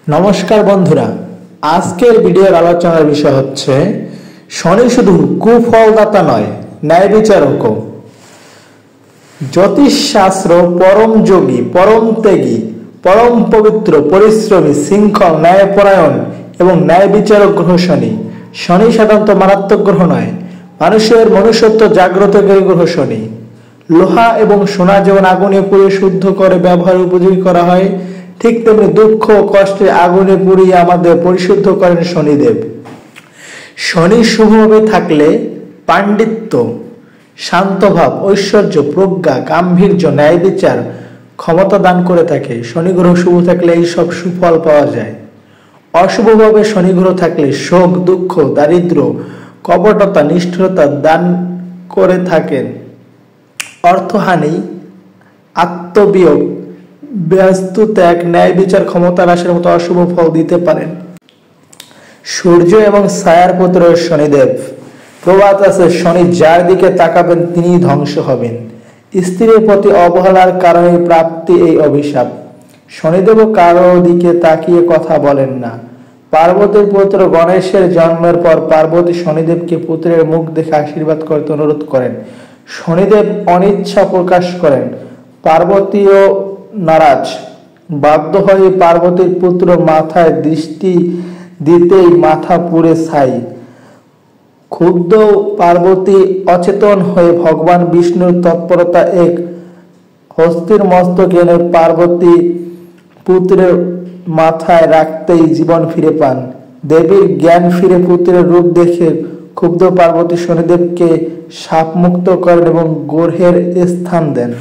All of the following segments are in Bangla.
নমস্কার বন্ধুরা, আজকের ভিডিওর আলোচনার বিষয় হচ্ছে শনি শুধু কুফলদাতা নয়, ন্যায় বিচারকও। জ্যোতিষশাস্ত্র পরম যোগী, পরম ত্যাগী, পরম পবিত্র, পরিশ্রমী, শৃঙ্খল, ন্যায়পরায়ণ এবং ন্যায় বিচারক গ্রহ শনি। শনি সাধারণত মারাত্মক গ্রহ নয়, মানুষের মনুষ্যত্ব জাগ্রতকারী গ্রহ শনি। লোহা এবং সোনা যেমন আগুনে পুড়িয়ে শুদ্ধ করে ব্যবহার উপযোগী করা হয়, ঠিক তেমনি দুঃখ ও কষ্টে আগুনে পুড়িয়ে আমাদের পরিশুদ্ধ করেন শনিদেব। শনি শুভভাবে থাকলে পাণ্ডিত্য, শান্তভাব, ঐশ্বর্য, প্রজ্ঞা, গাম্ভীর্য, ন্যায় বিচার, ক্ষমতা দান করে থাকে। শনি গ্রহ শুভ থাকলে এই সব সুফল পাওয়া যায়। অশুভভাবে শনি গ্রহ থাকলে শোক, দুঃখ, দারিদ্র্য, কপটতা, নিষ্ঠুরতা দান করে থাকেন। অর্থহানি, আত্মবিয়োগ, ব্যস্ত ত্যাগ, ন্যায় বিচার, ক্ষমতা হ্রাসের মতো অশুভ ফল দিতে পারেন। সূর্য এবং ছায়ার পুত্র শনিদেব। প্রবাদ আছে, শনি যার দিকে তাকাবেন তিনি ধ্বংস হবেন। স্ত্রীর প্রতি অবহেলার কারণে প্রাপ্তি এই অভিশাপ। শনিদেবও কারো দিকে তাকিয়ে কথা বলেন না। পার্বতীর পুত্র গণেশের জন্মের পর পার্বতী শনিদেবকে পুত্রের মুখ দেখে আশীর্বাদ করতে অনুরোধ করেন। শনিদেব অনিচ্ছা প্রকাশ করেন। পার্বতীও নারাজ। বাধ্য হয়ে পার্বতীর পুত্র মাথায় দৃষ্টি দিতেই মাথা পুড়ে ছাই। ক্ষুব্ধ পার্বতী অচেতন হয়ে ভগবান বিষ্ণুর তৎপরতা এক হস্তির মস্তক এনে পার্বতী পুত্রের মাথায় রাখতেই জীবন ফিরে পান। দেবীর জ্ঞান ফিরে পুত্রের রূপ দেখে ক্ষুব্ধ পার্বতী শনিদেবকে শাপমুক্ত করেন এবং গ্রহের স্থান দেন।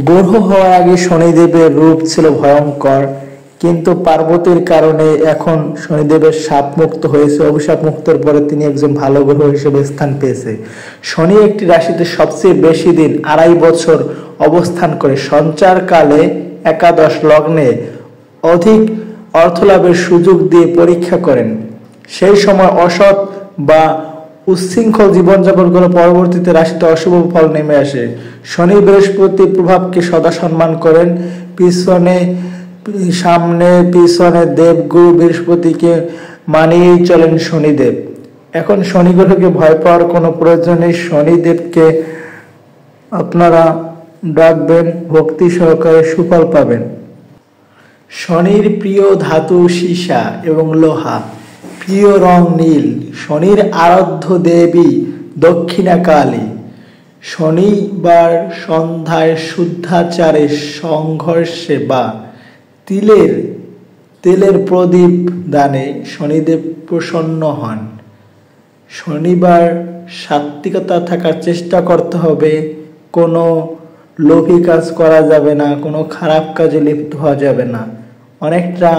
গ্রহ হওয়ার আগে শনিদেবের রূপ ছিল ভয়ঙ্কর, কিন্তু পার্বতীর কারণে এখন শনিদেবের শাপ মুক্ত হয়েছে। অভিশাপ মুক্তর পরে তিনি একজন ভালো গ্রহ হিসেবে স্থান পেয়েছে। শনি একটি রাশিতে সবচেয়ে বেশি দিন 2.5 বছর অবস্থান করে সঞ্চারকালে একাদশ লগ্নে অধিক অর্থলাভের সুযোগ দিয়ে পরীক্ষা করেন। সেই সময় অসৎ বা উচ্ছৃঙ্খল জীবনযাপন করে পরবর্তীতে রাশিতে অশুভ ফল নেমে আসে। শনি বৃহস্পতি প্রভাবকে সদা সম্মান করেন। সামনে পিছনে দেবগুরু বৃহস্পতিকে মানিয়েই চলেন শনিদেব। এখন শনি গ্রহকে ভয় পাওয়ার কোনো প্রয়োজন নেই। শনিদেবকে আপনারা ডাকবেন, ভক্তি সহকারে সুফল পাবেন। শনির প্রিয় ধাতু সীসা এবং লোহা, প্রিয় রং নীল। শনির আরাধ্য দেবী দক্ষিণা কালী। শনিবার সন্ধ্যায় শুদ্ধাচারে সংঘর্ষে বা তেলের প্রদীপ দানে শনিদেব প্রসন্ন হন। শনিবার সাত্ত্বিকতা থাকার চেষ্টা করতে হবে। কোনো লোভী কাজ করা যাবে না, কোনো খারাপ কাজে লিপ্ত হওয়া যাবে না। অনেকটা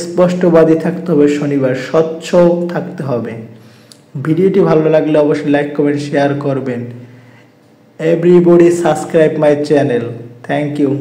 স্পষ্টবাদী থাকতে হবে। শনিবার স্বচ্ছ থাকতে হবে। ভিডিওটি ভালো লাগলে অবশ্যই লাইক, কমেন্ট, শেয়ার করবেন। Everybody subscribe my channel. Thank you.